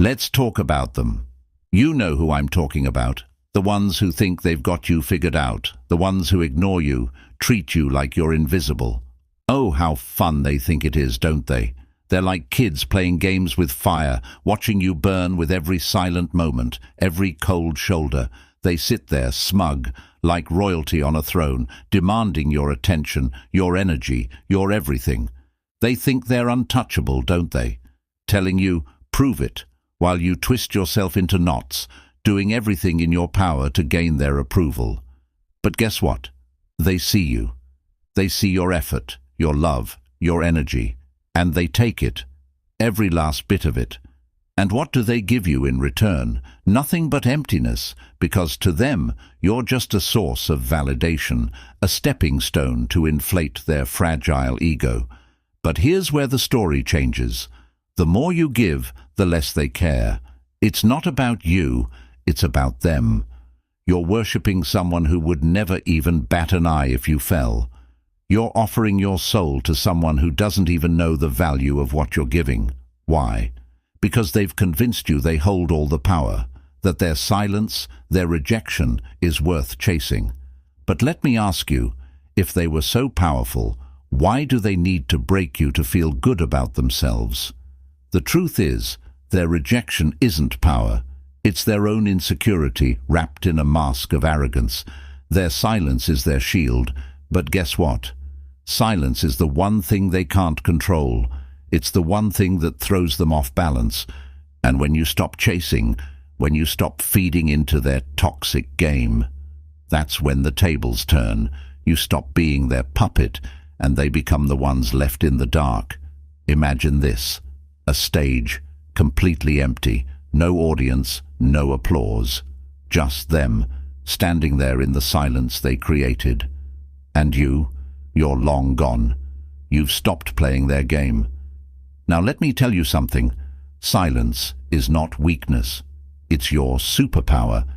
Let's talk about them. You know who I'm talking about. The ones who think they've got you figured out. The ones who ignore you, treat you like you're invisible. Oh, how fun they think it is, don't they? They're like kids playing games with fire, watching you burn with every silent moment, every cold shoulder. They sit there smug, like royalty on a throne, demanding your attention, your energy, your everything. They think they're untouchable, don't they? Telling you, prove it, while you twist yourself into knots, doing everything in your power to gain their approval. But guess what? They see you. They see your effort, your love, your energy, and they take it, every last bit of it. And what do they give you in return? Nothing but emptiness, because to them you're just a source of validation, a stepping stone to inflate their fragile ego. But here's where the story changes. The more you give, the less they care. It's not about you, it's about them. You're worshipping someone who would never even bat an eye if you fell. You're offering your soul to someone who doesn't even know the value of what you're giving. Why? Because they've convinced you they hold all the power, that their silence, their rejection, is worth chasing. But let me ask you, if they were so powerful, why do they need to break you to feel good about themselves? The truth is, their rejection isn't power. It's their own insecurity wrapped in a mask of arrogance. Their silence is their shield. But guess what? Silence is the one thing they can't control. It's the one thing that throws them off balance. And when you stop chasing, when you stop feeding into their toxic game, that's when the tables turn. You stop being their puppet, and they become the ones left in the dark. Imagine this: a stage, completely empty, no audience, no applause. Just them, standing there in the silence they created. And you're long gone. You've stopped playing their game. Now let me tell you something. Silence is not weakness. It's your superpower.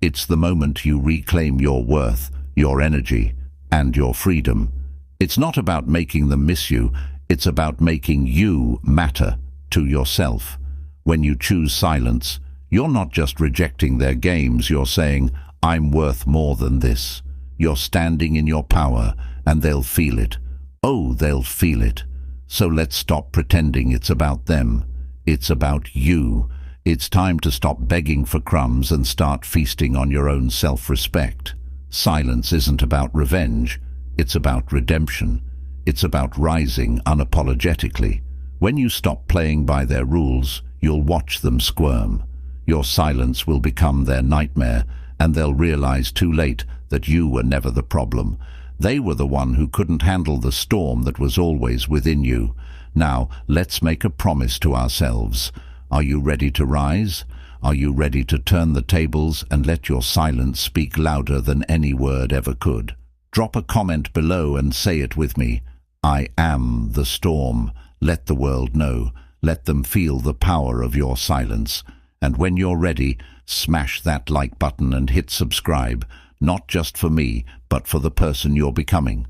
It's the moment you reclaim your worth, your energy, and your freedom. It's not about making them miss you. It's about making you matter to yourself. When you choose silence, you're not just rejecting their games. You're saying, I'm worth more than this. You're standing in your power, and they'll feel it. Oh, they'll feel it. So let's stop pretending it's about them. It's about you. It's time to stop begging for crumbs and start feasting on your own self-respect. Silence isn't about revenge. It's about redemption. It's about rising unapologetically. When you stop playing by their rules, you'll watch them squirm. Your silence will become their nightmare, and they'll realize too late that you were never the problem. They were the one who couldn't handle the storm that was always within you. Now, let's make a promise to ourselves. Are you ready to rise? Are you ready to turn the tables and let your silence speak louder than any word ever could? Drop a comment below and say it with me. I am the storm. Let the world know. Let them feel the power of your silence. And when you're ready, smash that like button and hit subscribe. Not just for me, but for the person you're becoming,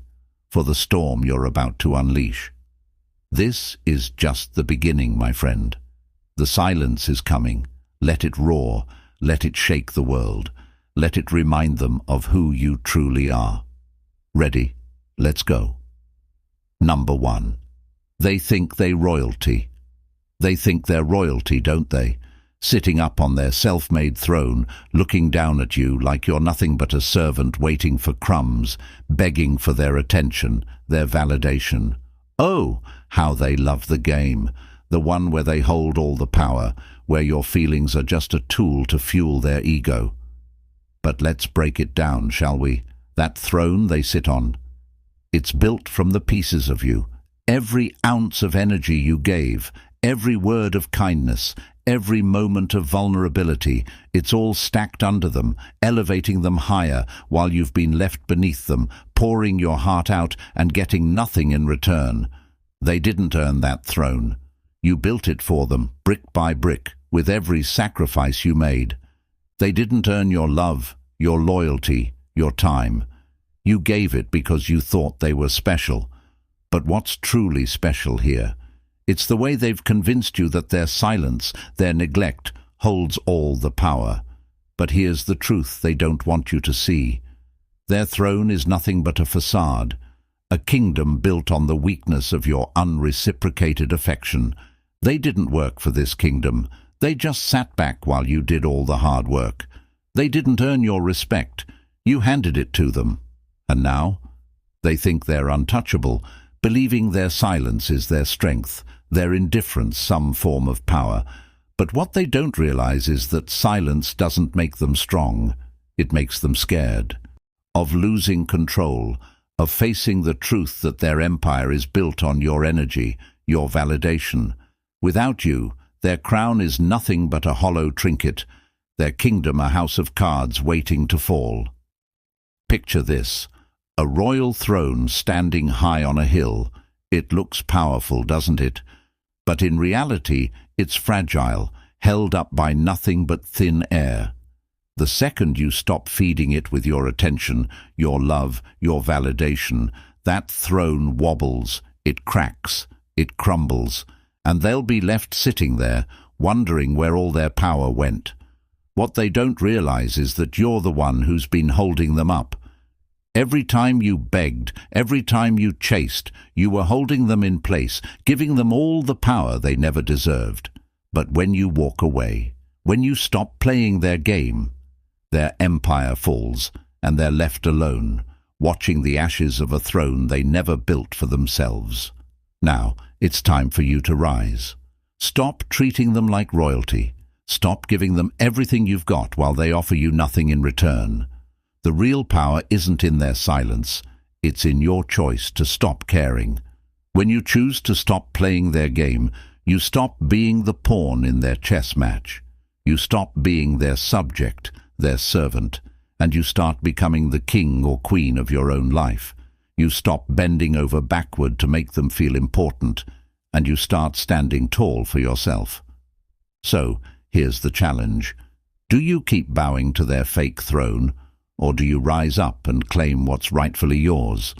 for the storm you're about to unleash. This is just the beginning, my friend. The silence is coming. Let it roar. Let it shake the world. Let it remind them of who you truly are. Ready? Let's go. Number 1. They think they're royalty. They think they're royalty, don't they? Sitting up on their self-made throne, looking down at you like you're nothing but a servant waiting for crumbs, begging for their attention, their validation. Oh, how they love the game, the one where they hold all the power, where your feelings are just a tool to fuel their ego. But let's break it down, shall we? That throne they sit on, it's built from the pieces of you. Every ounce of energy you gave, every word of kindness, every moment of vulnerability, it's all stacked under them, elevating them higher while you've been left beneath them, pouring your heart out and getting nothing in return. They didn't earn that throne. You built it for them, brick by brick, with every sacrifice you made. They didn't earn your love, your loyalty, your time. You gave it because you thought they were special. But what's truly special here It's the way they've convinced you that their silence, their neglect, holds all the power. But here's the truth they don't want you to see. Their throne is nothing but a facade, a kingdom built on the weakness of your unreciprocated affection. They didn't work for this kingdom. They just sat back while you did all the hard work. They didn't earn your respect. You handed it to them. And now? They think they're untouchable, believing their silence is their strength, their indifference some form of power. But what they don't realize is that silence doesn't make them strong. It makes them scared. Of losing control, of facing the truth that their empire is built on your energy, your validation. Without you, their crown is nothing but a hollow trinket, their kingdom a house of cards waiting to fall. Picture this, a royal throne standing high on a hill. It looks powerful, doesn't it? But in reality, it's fragile, held up by nothing but thin air. The second you stop feeding it with your attention, your love, your validation, that throne wobbles, it cracks, it crumbles, and they'll be left sitting there, wondering where all their power went. What they don't realize is that you're the one who's been holding them up. Every time you begged, every time you chased, you were holding them in place, giving them all the power they never deserved. But when you walk away, when you stop playing their game, their empire falls, and they're left alone, watching the ashes of a throne they never built for themselves. Now, it's time for you to rise. Stop treating them like royalty. Stop giving them everything you've got while they offer you nothing in return. The real power isn't in their silence. It's in your choice to stop caring. When you choose to stop playing their game, you stop being the pawn in their chess match. You stop being their subject, their servant, and you start becoming the king or queen of your own life. You stop bending over backward to make them feel important, and you start standing tall for yourself. So, here's the challenge. Do you keep bowing to their fake throne, or do you rise up and claim what's rightfully yours?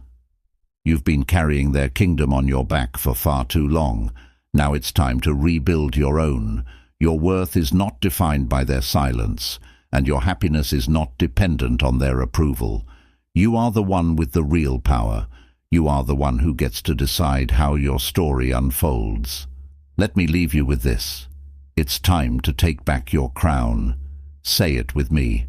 You've been carrying their kingdom on your back for far too long. Now it's time to rebuild your own. Your worth is not defined by their silence, and your happiness is not dependent on their approval. You are the one with the real power. You are the one who gets to decide how your story unfolds. Let me leave you with this. It's time to take back your crown. Say it with me.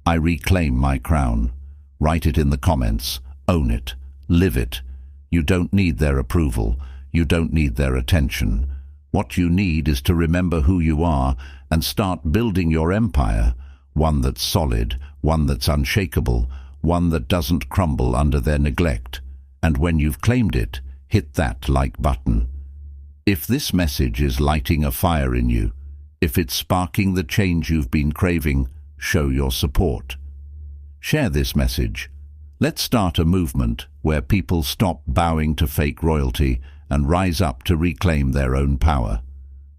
I reclaim my crown. Write it in the comments. Own it. Live it. You don't need their approval. You don't need their attention. What you need is to remember who you are and start building your empire. One that's solid, one that's unshakable, one that doesn't crumble under their neglect. And when you've claimed it, hit that like button. If this message is lighting a fire in you, if it's sparking the change you've been craving, show your support. Share this message. Let's start a movement where people stop bowing to fake royalty and rise up to reclaim their own power.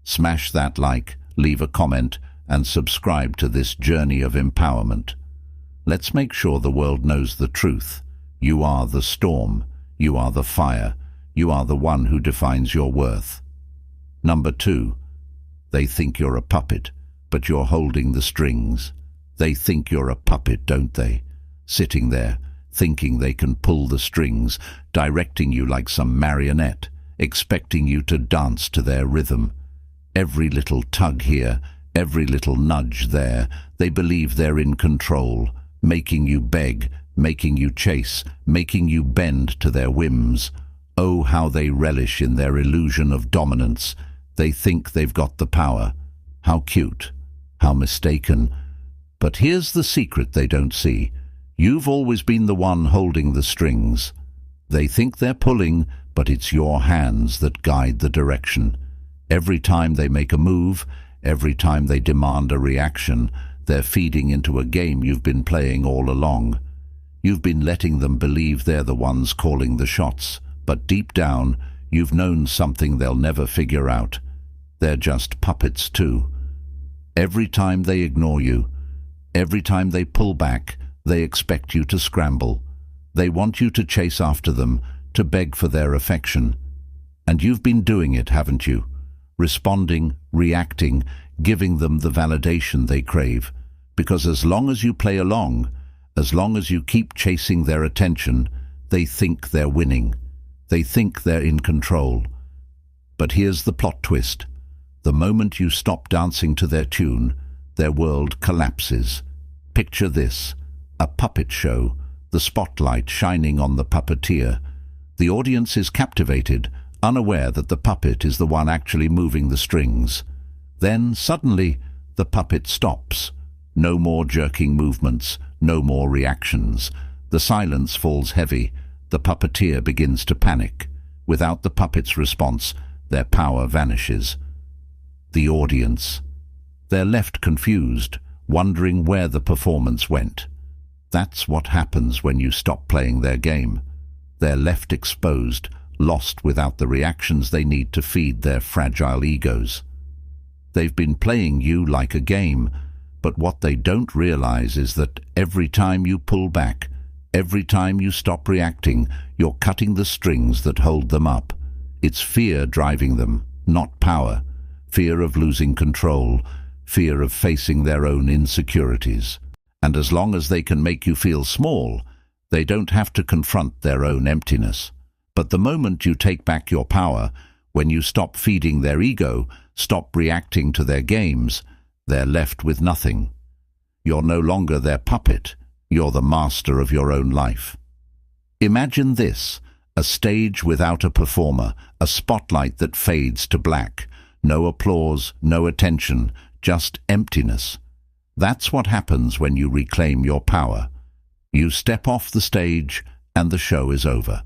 Smash that like, leave a comment, and subscribe to this journey of empowerment. Let's make sure the world knows the truth. You are the storm. You are the fire. You are the one who defines your worth. Number 2. They think you're a puppet, but you're holding the strings. They think you're a puppet, don't they? Sitting there, thinking they can pull the strings, directing you like some marionette, expecting you to dance to their rhythm. Every little tug here, every little nudge there, they believe they're in control, making you beg, making you chase, making you bend to their whims. Oh, how they relish in their illusion of dominance. They think they've got the power. How cute, how mistaken. But here's the secret they don't see. You've always been the one holding the strings. They think they're pulling, but it's your hands that guide the direction. Every time they make a move, every time they demand a reaction, they're feeding into a game you've been playing all along. You've been letting them believe they're the ones calling the shots, but deep down, you've known something they'll never figure out. They're just puppets too. Every time they ignore you, every time they pull back, they expect you to scramble. They want you to chase after them, to beg for their affection. And you've been doing it, haven't you? Responding, reacting, giving them the validation they crave. Because as long as you play along, as long as you keep chasing their attention, they think they're winning. They think they're in control. But here's the plot twist. The moment you stop dancing to their tune, their world collapses. Picture this: a puppet show, the spotlight shining on the puppeteer. The audience is captivated, unaware that the puppet is the one actually moving the strings. Then, suddenly, the puppet stops. No more jerking movements, no more reactions. The silence falls heavy. The puppeteer begins to panic. Without the puppet's response, their power vanishes. The audience. They're left confused, wondering where the performance went. That's what happens when you stop playing their game. They're left exposed, lost without the reactions they need to feed their fragile egos. They've been playing you like a game, but what they don't realize is that every time you pull back, every time you stop reacting, you're cutting the strings that hold them up. It's fear driving them, not power. Fear of losing control, fear of facing their own insecurities. And as long as they can make you feel small, they don't have to confront their own emptiness. But the moment you take back your power, when you stop feeding their ego, stop reacting to their games, they're left with nothing. You're no longer their puppet. You're the master of your own life. Imagine this: a stage without a performer, a spotlight that fades to black. No applause, no attention, just emptiness. That's what happens when you reclaim your power. You step off the stage and the show is over.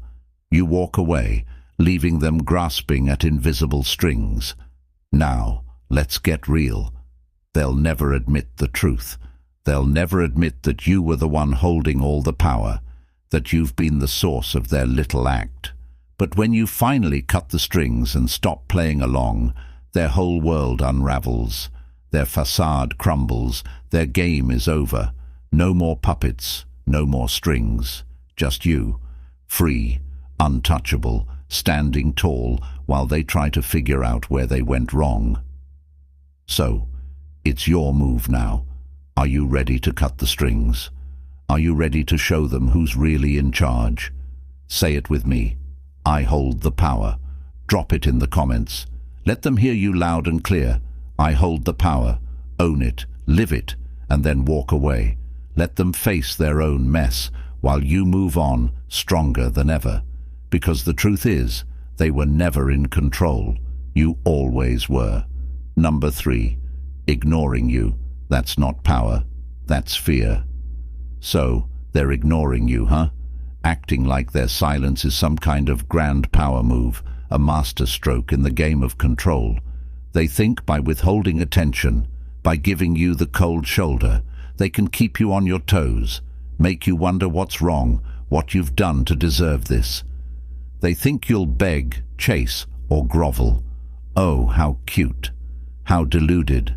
You walk away, leaving them grasping at invisible strings. Now, let's get real. They'll never admit the truth. They'll never admit that you were the one holding all the power, that you've been the source of their little act. But when you finally cut the strings and stop playing along, their whole world unravels. Their facade crumbles. Their game is over. No more puppets, no more strings. Just you, free, untouchable, standing tall while they try to figure out where they went wrong. So, it's your move now. Are you ready to cut the strings? Are you ready to show them who's really in charge? Say it with me. I hold the power. Drop it in the comments. Let them hear you loud and clear. I hold the power. Own it, live it, and then walk away. Let them face their own mess while you move on, stronger than ever. Because the truth is, they were never in control. You always were. Number 3, ignoring you. That's not power. That's fear. So, they're ignoring you, huh? Acting like their silence is some kind of grand power move, a master stroke in the game of control. They think by withholding attention, by giving you the cold shoulder, they can keep you on your toes, make you wonder what's wrong, what you've done to deserve this. They think you'll beg, chase, or grovel. Oh, how cute, how deluded.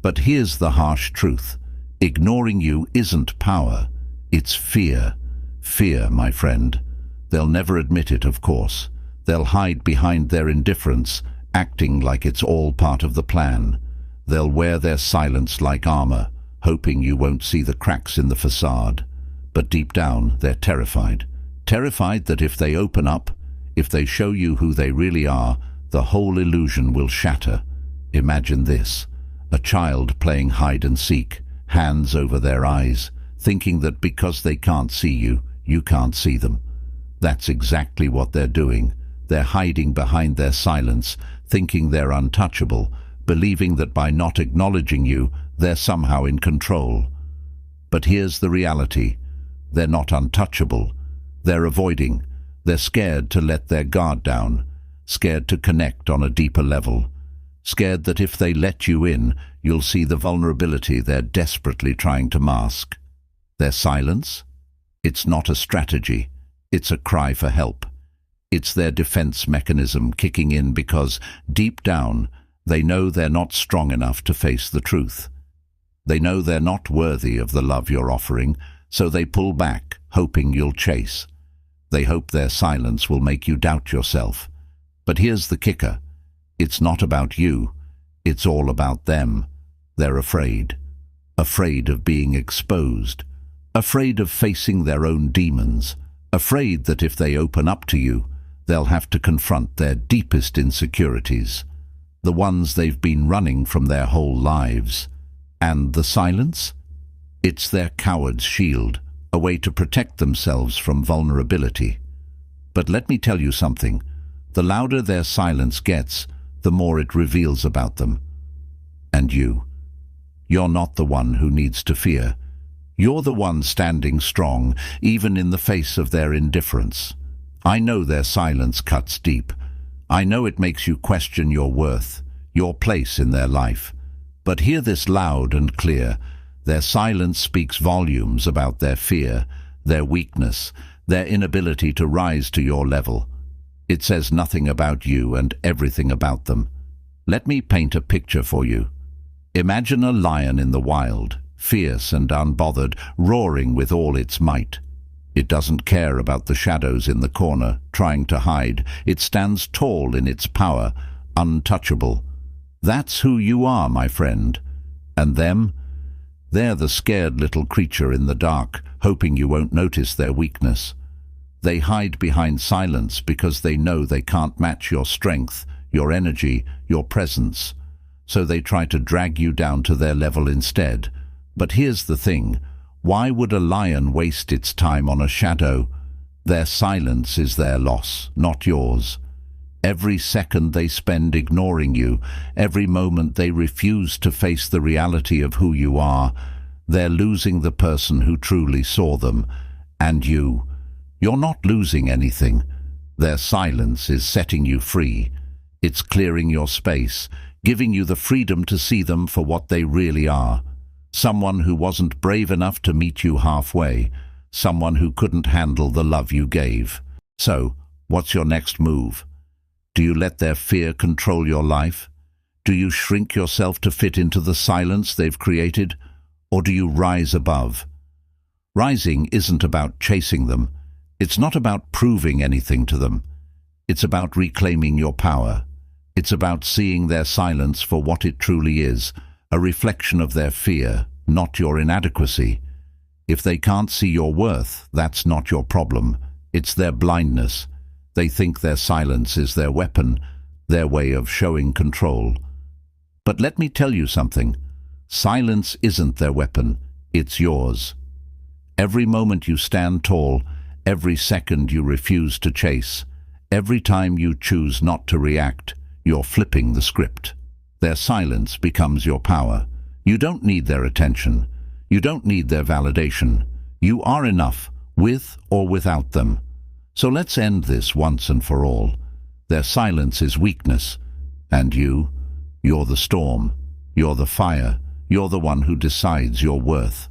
But here's the harsh truth. Ignoring you isn't power, it's fear. Fear, my friend. They'll never admit it, of course. They'll hide behind their indifference, acting like it's all part of the plan. They'll wear their silence like armor, hoping you won't see the cracks in the facade. But deep down, they're terrified. Terrified that if they open up, if they show you who they really are, the whole illusion will shatter. Imagine this: a child playing hide and seek, hands over their eyes, thinking that because they can't see you, you can't see them. That's exactly what they're doing. They're hiding behind their silence, thinking they're untouchable, believing that by not acknowledging you, they're somehow in control. But here's the reality. They're not untouchable. They're avoiding. They're scared to let their guard down, scared to connect on a deeper level, scared that if they let you in, you'll see the vulnerability they're desperately trying to mask. Their silence? It's not a strategy. It's a cry for help. It's their defense mechanism kicking in because, deep down, they know they're not strong enough to face the truth. They know they're not worthy of the love you're offering, so they pull back, hoping you'll chase. They hope their silence will make you doubt yourself. But here's the kicker. It's not about you. It's all about them. They're afraid. Afraid of being exposed. Afraid of facing their own demons. Afraid that if they open up to you, they'll have to confront their deepest insecurities. The ones they've been running from their whole lives. And the silence? It's their coward's shield, a way to protect themselves from vulnerability. But let me tell you something. The louder their silence gets, the more it reveals about them. And you're not the one who needs to fear. You're the one standing strong, even in the face of their indifference. I know their silence cuts deep. I know it makes you question your worth, your place in their life. But hear this loud and clear. Their silence speaks volumes about their fear, their weakness, their inability to rise to your level. It says nothing about you and everything about them. Let me paint a picture for you. Imagine a lion in the wild, fierce and unbothered, roaring with all its might. It doesn't care about the shadows in the corner, trying to hide. It stands tall in its power, untouchable. That's who you are, my friend. And them? They're the scared little creature in the dark, hoping you won't notice their weakness. They hide behind silence because they know they can't match your strength, your energy, your presence. So they try to drag you down to their level instead. But here's the thing. Why would a lion waste its time on a shadow? Their silence is their loss, not yours. Every second they spend ignoring you, every moment they refuse to face the reality of who you are, they're losing the person who truly saw them. And you're not losing anything. Their silence is setting you free. It's clearing your space, giving you the freedom to see them for what they really are. Someone who wasn't brave enough to meet you halfway. Someone who couldn't handle the love you gave. So, what's your next move? Do you let their fear control your life? Do you shrink yourself to fit into the silence they've created? Or do you rise above? Rising isn't about chasing them. It's not about proving anything to them. It's about reclaiming your power. It's about seeing their silence for what it truly is, a reflection of their fear, not your inadequacy. If they can't see your worth, that's not your problem. It's their blindness. They think their silence is their weapon, their way of showing control. But let me tell you something. Silence isn't their weapon. It's yours. Every moment you stand tall, every second you refuse to chase, every time you choose not to react, you're flipping the script. Their silence becomes your power. You don't need their attention. You don't need their validation. You are enough, with or without them. So let's end this once and for all. Their silence is weakness. And you're the storm. You're the fire. You're the one who decides your worth.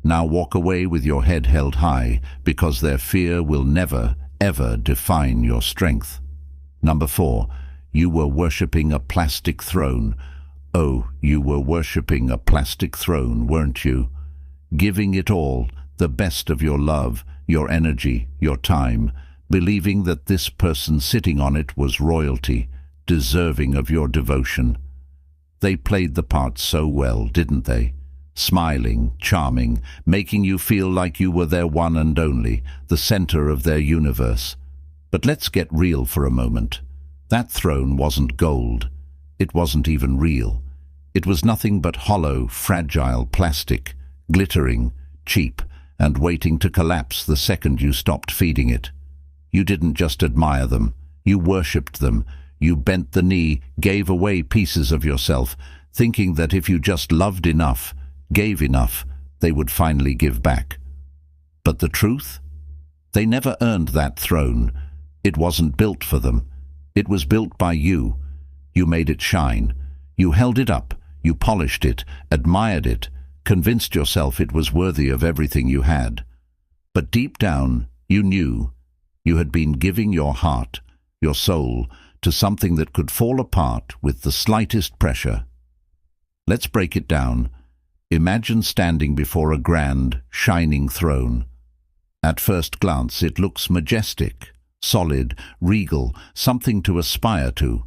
Now walk away with your head held high, because their fear will never, ever define your strength. Number 4. You were worshipping a plastic throne. Oh, you were worshipping a plastic throne, weren't you? Giving it all, the best of your love, your energy, your time, believing that this person sitting on it was royalty, deserving of your devotion. They played the part so well, didn't they? Smiling, charming, making you feel like you were their one and only, the center of their universe. But let's get real for a moment. That throne wasn't gold. It wasn't even real. It was nothing but hollow, fragile plastic, glittering, cheap, and waiting to collapse the second you stopped feeding it. You didn't just admire them. You worshipped them. You bent the knee, gave away pieces of yourself, thinking that if you just loved enough, gave enough, they would finally give back. But the truth? They never earned that throne. It wasn't built for them. It was built by you. You made it shine. You held it up. You polished it, admired it, convinced yourself it was worthy of everything you had. But deep down, you knew you had been giving your heart, your soul, to something that could fall apart with the slightest pressure. Let's break it down. Imagine standing before a grand, shining throne. At first glance, it looks majestic, solid, regal, something to aspire to.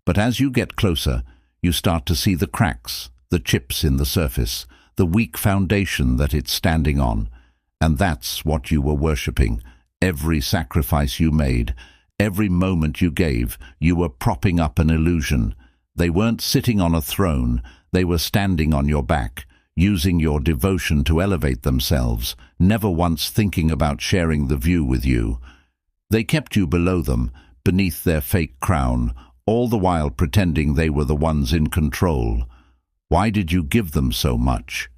But as you get closer, you start to see the cracks, the chips in the surface, the weak foundation that it's standing on. And that's what you were worshipping. Every sacrifice you made, every moment you gave, you were propping up an illusion. They weren't sitting on a throne, they were standing on your back, using your devotion to elevate themselves, never once thinking about sharing the view with you. They kept you below them, beneath their fake crown, all the while pretending they were the ones in control. Why did you give them so much?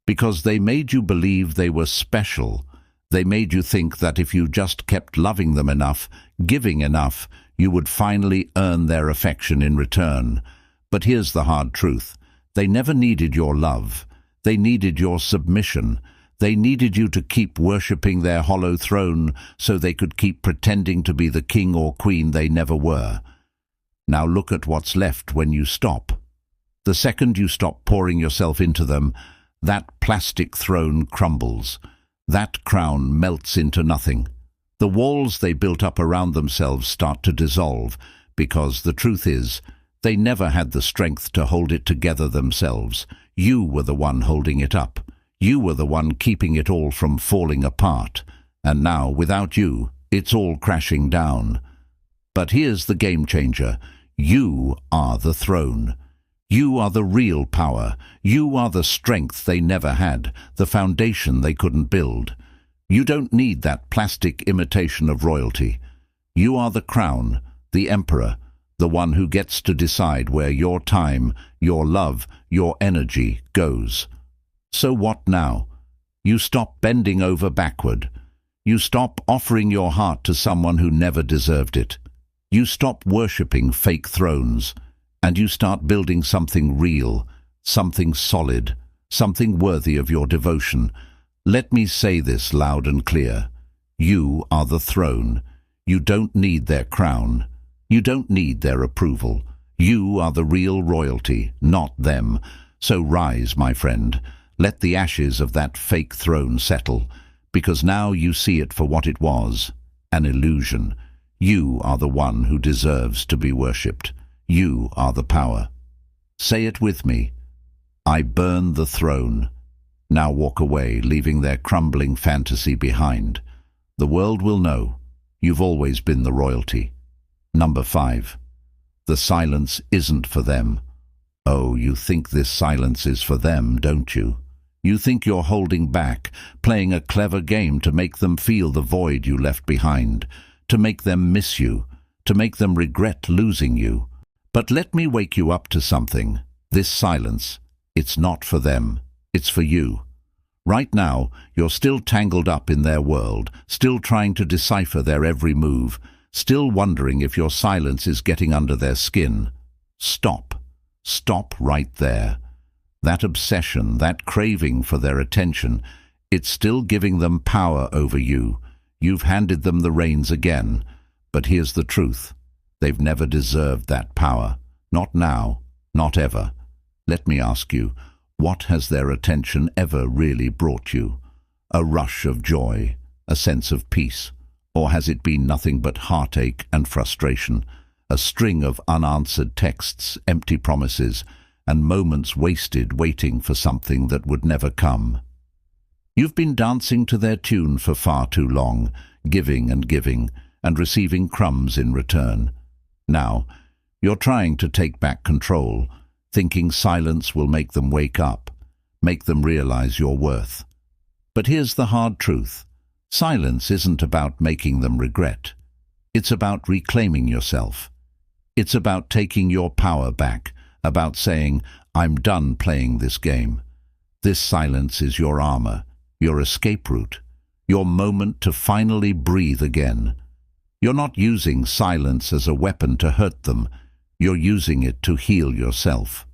Because they made you believe they were special. They made you think that if you just kept loving them enough, giving enough, you would finally earn their affection in return. But here's the hard truth. They never needed your love. They needed your submission. They needed you to keep worshipping their hollow throne so they could keep pretending to be the king or queen they never were. Now look at what's left when you stop. The second you stop pouring yourself into them, that plastic throne crumbles. That crown melts into nothing. The walls they built up around themselves start to dissolve, because the truth is, they never had the strength to hold it together themselves. You were the one holding it up. You were the one keeping it all from falling apart. And now, without you, it's all crashing down. But here's the game changer. You are the throne. You are the real power. You are the strength they never had, the foundation they couldn't build. You don't need that plastic imitation of royalty. You are the crown, the emperor, the one who gets to decide where your time, your love, your energy goes. So what now? You stop bending over backward. You stop offering your heart to someone who never deserved it. You stop worshipping fake thrones, and you start building something real, something solid, something worthy of your devotion. Let me say this loud and clear. You are the throne. You don't need their crown. You don't need their approval. You are the real royalty, not them. So rise, my friend. Let the ashes of that fake throne settle, because now you see it for what it was, an illusion. You are the one who deserves to be worshipped. You are the power. Say it with me. I burn the throne. Now walk away, leaving their crumbling fantasy behind. The world will know. You've always been the royalty. Number 5. The silence isn't for them. Oh, you think this silence is for them, don't you? You think you're holding back, playing a clever game to make them feel the void you left behind, to make them miss you, to make them regret losing you. But let me wake you up to something. This silence, it's not for them, it's for you. Right now, you're still tangled up in their world, still trying to decipher their every move, still wondering if your silence is getting under their skin. Stop. Stop right there. That obsession, that craving for their attention, it's still giving them power over you. You've handed them the reins again. But here's the truth. They've never deserved that power. Not now, not ever. Let me ask you, what has their attention ever really brought you? A rush of joy, a sense of peace? Or has it been nothing but heartache and frustration, a string of unanswered texts, empty promises, and moments wasted waiting for something that would never come? You've been dancing to their tune for far too long, giving and receiving crumbs in return. Now, you're trying to take back control, thinking silence will make them wake up, make them realize your worth. But here's the hard truth. Silence isn't about making them regret. It's about reclaiming yourself. It's about taking your power back, about saying, I'm done playing this game. This silence is your armor, your escape route, your moment to finally breathe again. You're not using silence as a weapon to hurt them. You're using it to heal yourself.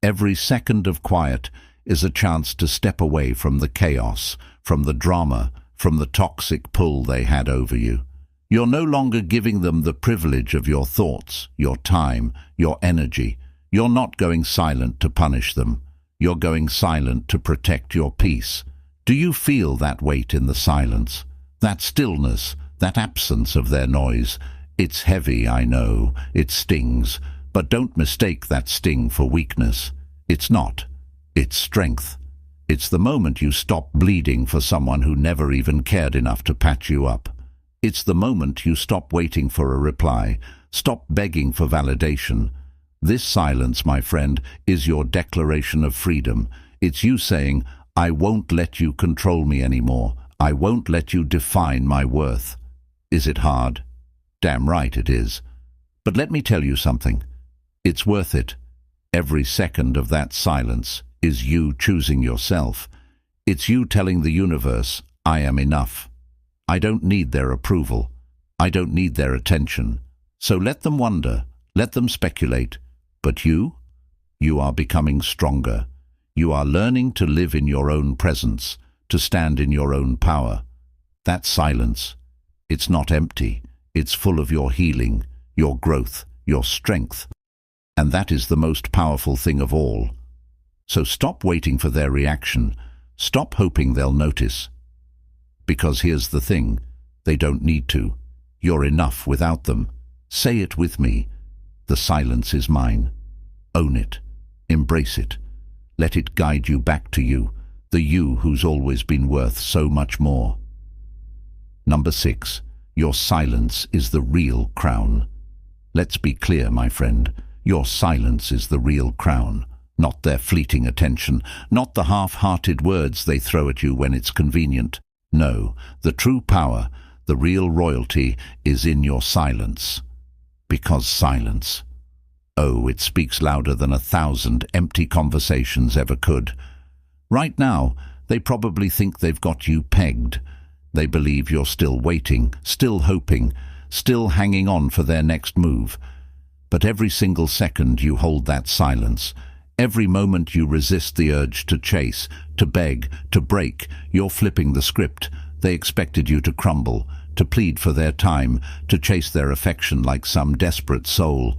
Every second of quiet is a chance to step away from the chaos, from the drama, from the toxic pull they had over you. You're no longer giving them the privilege of your thoughts, your time, your energy. You're not going silent to punish them. You're going silent to protect your peace. Do you feel that weight in the silence? That stillness, that absence of their noise. It's heavy, I know, it stings, but don't mistake that sting for weakness. It's not. It's strength. It's the moment you stop bleeding for someone who never even cared enough to patch you up. It's the moment you stop waiting for a reply, stop begging for validation. This silence, my friend, is your declaration of freedom. It's you saying, I won't let you control me anymore. I won't let you define my worth. Is it hard? Damn right it is. But let me tell you something. It's worth it. Every second of that silence is you choosing yourself. It's you telling the universe, I am enough. I don't need their approval. I don't need their attention. So let them wonder, let them speculate. But you are becoming stronger. You are learning to live in your own presence, to stand in your own power. That silence, it's not empty. It's full of your healing, your growth, your strength. And that is the most powerful thing of all. So stop waiting for their reaction. Stop hoping they'll notice. Because here's the thing, they don't need to. You're enough without them. Say it with me. The silence is mine. Own it. Embrace it. Let it guide you back to you, the you who's always been worth so much more. Number 6. Your silence is the real crown. Let's be clear, my friend. Your silence is the real crown, not their fleeting attention, not the half-hearted words they throw at you when it's convenient. No, the true power, the real royalty, is in your silence. Because silence, oh, it speaks louder than 1,000 empty conversations ever could. Right now, they probably think they've got you pegged. They believe you're still waiting, still hoping, still hanging on for their next move. But every single second you hold that silence, every moment you resist the urge to chase, to beg, to break, you're flipping the script. They expected you to crumble, to plead for their time, to chase their affection like some desperate soul.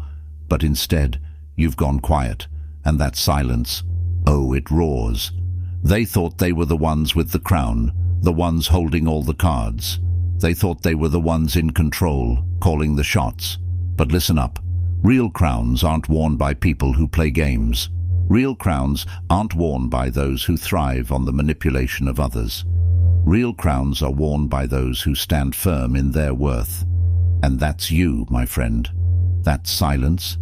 But instead, you've gone quiet, and that silence, oh, it roars. They thought they were the ones with the crown, the ones holding all the cards. They thought they were the ones in control, calling the shots. But listen up. Real crowns aren't worn by people who play games. Real crowns aren't worn by those who thrive on the manipulation of others. Real crowns are worn by those who stand firm in their worth. And that's you, my friend. That silence.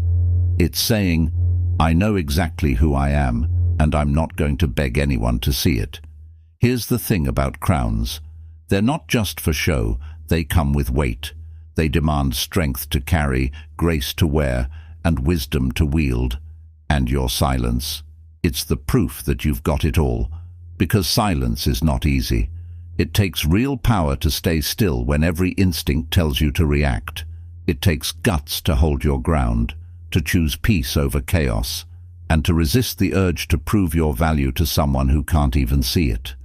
It's saying, I know exactly who I am, and I'm not going to beg anyone to see it. Here's the thing about crowns. They're not just for show, they come with weight. They demand strength to carry, grace to wear, and wisdom to wield. And your silence, it's the proof that you've got it all. Because silence is not easy. It takes real power to stay still when every instinct tells you to react. It takes guts to hold your ground, to choose peace over chaos, and to resist the urge to prove your value to someone who can't even see it.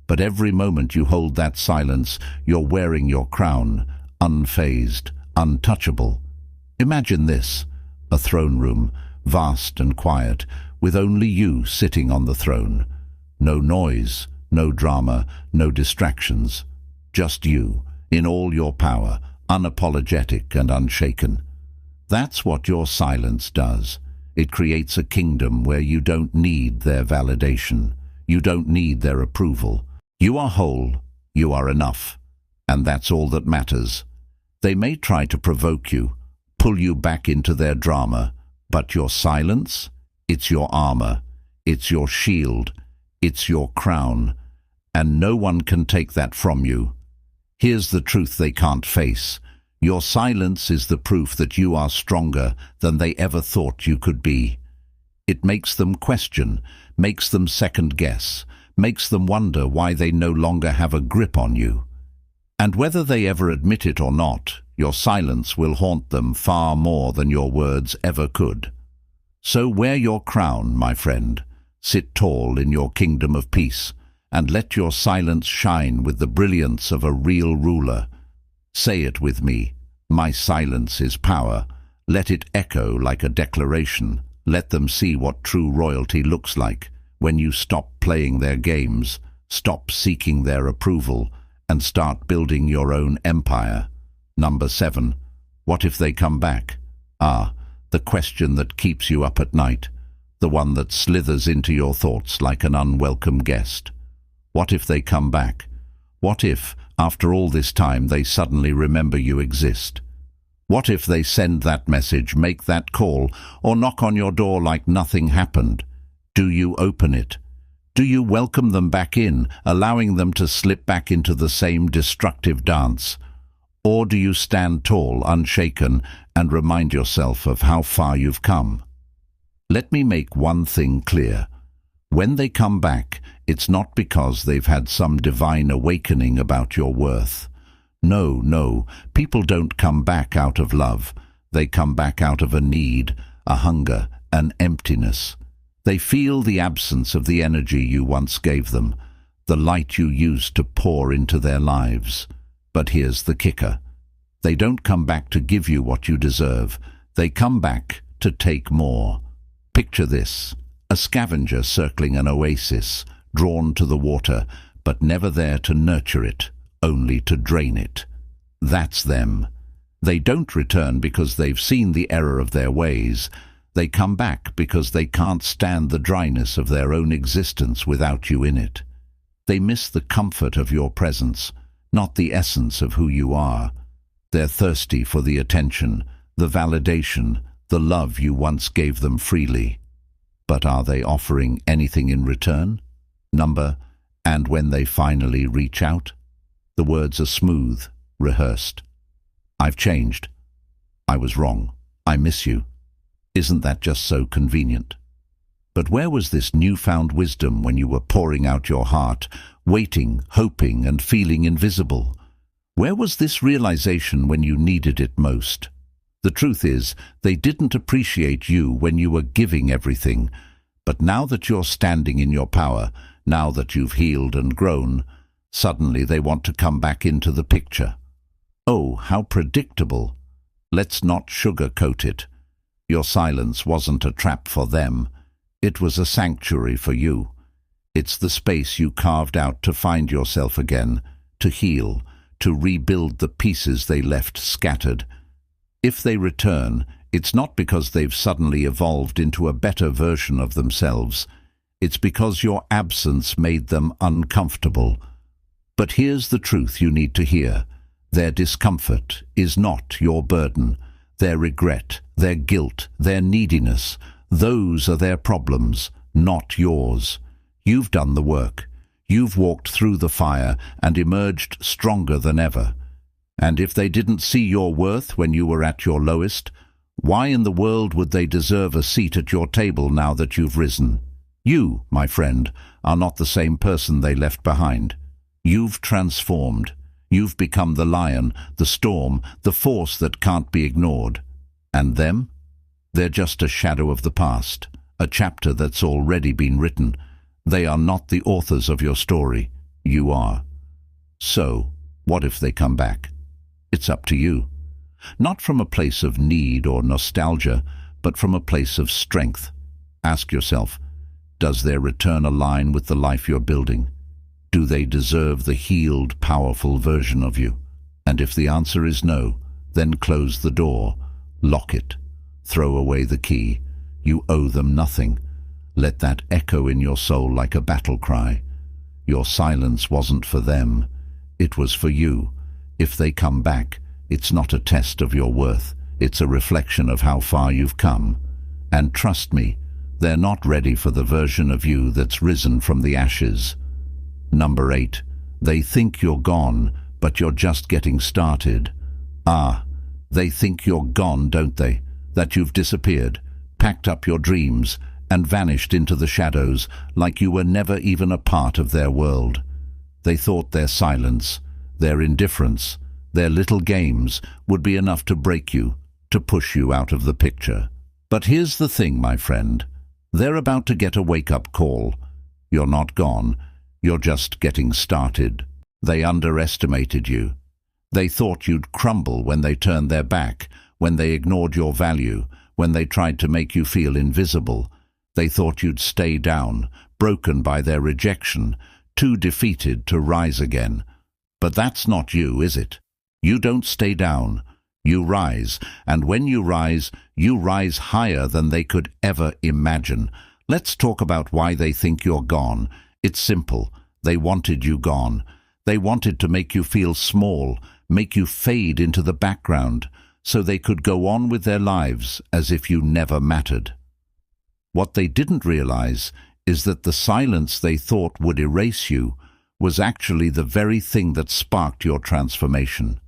But every moment you hold that silence, you're wearing your crown, unfazed, untouchable. Imagine this, a throne room, vast and quiet, with only you sitting on the throne. No noise, no drama, no distractions. Just you, in all your power, unapologetic and unshaken. That's what your silence does. It creates a kingdom where you don't need their validation. You don't need their approval. You are whole, you are enough, and that's all that matters. They may try to provoke you, pull you back into their drama, but your silence, it's your armor, it's your shield, it's your crown, and no one can take that from you. Here's the truth they can't face. Your silence is the proof that you are stronger than they ever thought you could be. It makes them question, makes them second-guess, makes them wonder why they no longer have a grip on you. And whether they ever admit it or not, your silence will haunt them far more than your words ever could. So wear your crown, my friend. Sit tall in your kingdom of peace, and let your silence shine with the brilliance of a real ruler. Say it with me. My silence is power. Let it echo like a declaration. Let them see what true royalty looks like when you stop playing their games, stop seeking their approval, and start building your own empire. Number 7. What if they come back? The question that keeps you up at night, the one that slithers into your thoughts like an unwelcome guest. What if they come back? What if, after all this time, they suddenly remember you exist? What if they send that message, make that call, or knock on your door like nothing happened? Do you open it? Do you welcome them back in, allowing them to slip back into the same destructive dance? Or do you stand tall, unshaken, and remind yourself of how far you've come? Let me make one thing clear. When they come back, it's not because they've had some divine awakening about your worth. No, people don't come back out of love. They come back out of a need, a hunger, an emptiness. They feel the absence of the energy you once gave them, the light you used to pour into their lives. But here's the kicker. They don't come back to give you what you deserve. They come back to take more. Picture this: a scavenger circling an oasis, drawn to the water, but never there to nurture it, only to drain it. That's them. They don't return because they've seen the error of their ways. They come back because they can't stand the dryness of their own existence without you in it. They miss the comfort of your presence, not the essence of who you are. They're thirsty for the attention, the validation, the love you once gave them freely. But are they offering anything in return? And when they finally reach out, the words are smooth, rehearsed. I've changed. I was wrong. I miss you. Isn't that just so convenient? But where was this newfound wisdom when you were pouring out your heart, waiting, hoping, and feeling invisible? Where was this realization when you needed it most? The truth is, they didn't appreciate you when you were giving everything. But now that you're standing in your power, now that you've healed and grown, suddenly they want to come back into the picture. Oh, how predictable. Let's not sugarcoat it. Your silence wasn't a trap for them. It was a sanctuary for you. It's the space you carved out to find yourself again, to heal, to rebuild the pieces they left scattered. If they return, it's not because they've suddenly evolved into a better version of themselves. It's because your absence made them uncomfortable. But here's the truth you need to hear. Their discomfort is not your burden. Their regret, their guilt, their neediness, those are their problems, not yours. You've done the work. You've walked through the fire and emerged stronger than ever. And if they didn't see your worth when you were at your lowest, why in the world would they deserve a seat at your table now that you've risen? You, my friend, are not the same person they left behind. You've transformed. You've become the lion, the storm, the force that can't be ignored. And them? They're just a shadow of the past, a chapter that's already been written. They are not the authors of your story. You are. So, what if they come back? It's up to you. Not from a place of need or nostalgia, but from a place of strength. Ask yourself, does their return align with the life you're building? Do they deserve the healed, powerful version of you? And if the answer is no, then close the door, lock it, throw away the key. You owe them nothing. Let that echo in your soul like a battle cry. Your silence wasn't for them, it was for you. If they come back, it's not a test of your worth, it's a reflection of how far you've come. And trust me, they're not ready for the version of you that's risen from the ashes. 8. They think you're gone, but you're just getting started. They think you're gone, don't they? That you've disappeared, packed up your dreams, and vanished into the shadows like you were never even a part of their world. They thought their silence, their indifference, their little games would be enough to break you, to push you out of the picture. But here's the thing, my friend. They're about to get a wake-up call. You're not gone. You're just getting started. They underestimated you. They thought you'd crumble when they turned their back, when they ignored your value, when they tried to make you feel invisible. They thought you'd stay down, broken by their rejection, too defeated to rise again. But that's not you, is it? You don't stay down. You rise, and when you rise higher than they could ever imagine. Let's talk about why they think you're gone. It's simple. They wanted you gone. They wanted to make you feel small, make you fade into the background, so they could go on with their lives as if you never mattered. What they didn't realize is that the silence they thought would erase you was actually the very thing that sparked your transformation.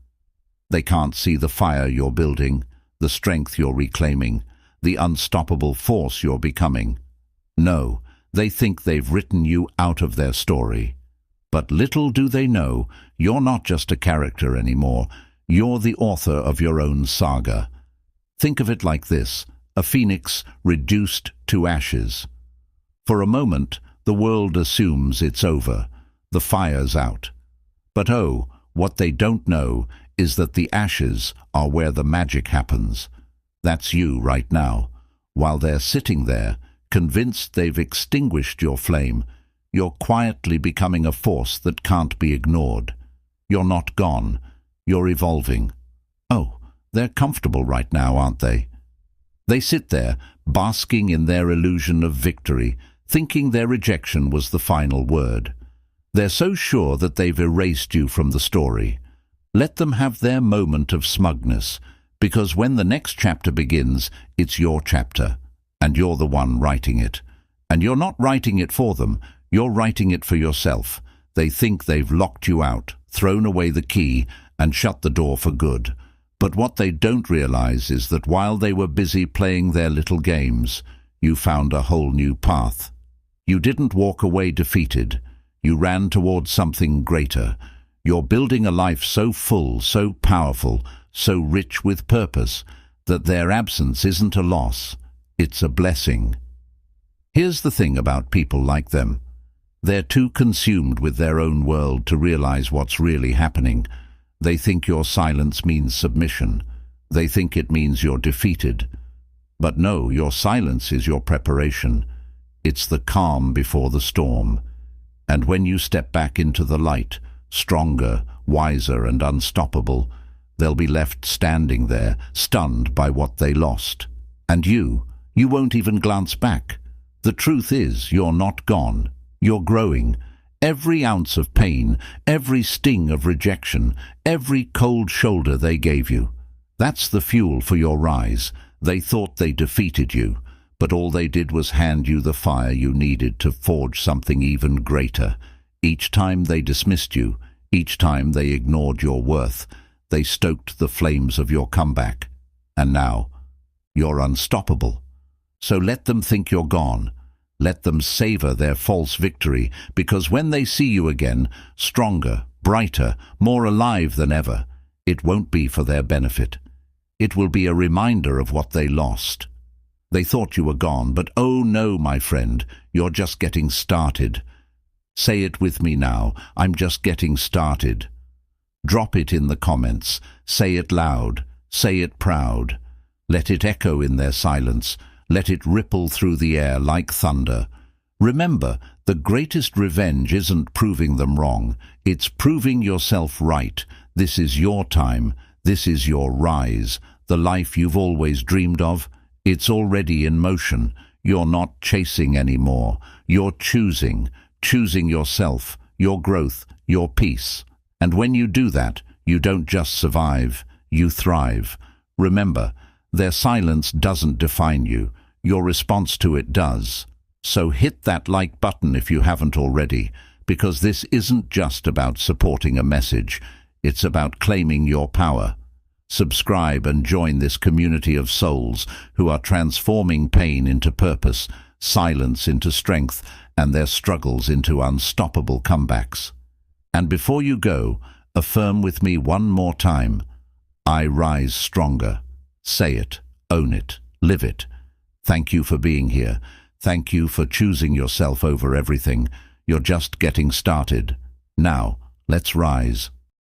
They can't see the fire you're building, the strength you're reclaiming, the unstoppable force you're becoming. No, they think they've written you out of their story. But little do they know, you're not just a character anymore. You're the author of your own saga. Think of it like this: a phoenix reduced to ashes. For a moment, the world assumes it's over. The fire's out. But oh, what they don't know is that the ashes are where the magic happens. That's you right now. While they're sitting there, convinced they've extinguished your flame, you're quietly becoming a force that can't be ignored. You're not gone. You're evolving. Oh, they're comfortable right now, aren't they? They sit there, basking in their illusion of victory, thinking their rejection was the final word. They're so sure that they've erased you from the story. Let them have their moment of smugness, because when the next chapter begins, it's your chapter, and you're the one writing it. And you're not writing it for them, you're writing it for yourself. They think they've locked you out, thrown away the key, and shut the door for good. But what they don't realize is that while they were busy playing their little games, you found a whole new path. You didn't walk away defeated. You ran towards something greater. You're building a life so full, so powerful, so rich with purpose, that their absence isn't a loss, it's a blessing. Here's the thing about people like them. They're too consumed with their own world to realize what's really happening. They think your silence means submission. They think it means you're defeated. But no, your silence is your preparation. It's the calm before the storm. And when you step back into the light, stronger, wiser, and unstoppable, they'll be left standing there, stunned by what they lost. And you won't even glance back. The truth is, you're not gone. You're growing. Every ounce of pain, every sting of rejection, every cold shoulder they gave you, that's the fuel for your rise. They thought they defeated you, but all they did was hand you the fire you needed to forge something even greater. Each time they dismissed you, each time they ignored your worth, they stoked the flames of your comeback. And now, you're unstoppable. So let them think you're gone. Let them savor their false victory, because when they see you again, stronger, brighter, more alive than ever, it won't be for their benefit. It will be a reminder of what they lost. They thought you were gone, but oh no, my friend, you're just getting started. Say it with me now, I'm just getting started. Drop it in the comments. Say it loud. Say it proud. Let it echo in their silence. Let it ripple through the air like thunder. Remember, the greatest revenge isn't proving them wrong. It's proving yourself right. This is your time. This is your rise. The life you've always dreamed of. It's already in motion. You're not chasing anymore. You're choosing yourself, your growth, your peace. And when you do that, you don't just survive, you thrive. Remember, their silence doesn't define you. Your response to it does. So hit that like button if you haven't already, because this isn't just about supporting a message. It's about claiming your power. Subscribe and join this community of souls who are transforming pain into purpose, silence into strength, and their struggles into unstoppable comebacks. And before you go, affirm with me one more time: I rise stronger. Say it, own it, live it. Thank you for being here. Thank you for choosing yourself over everything. You're just getting started. Now, let's rise.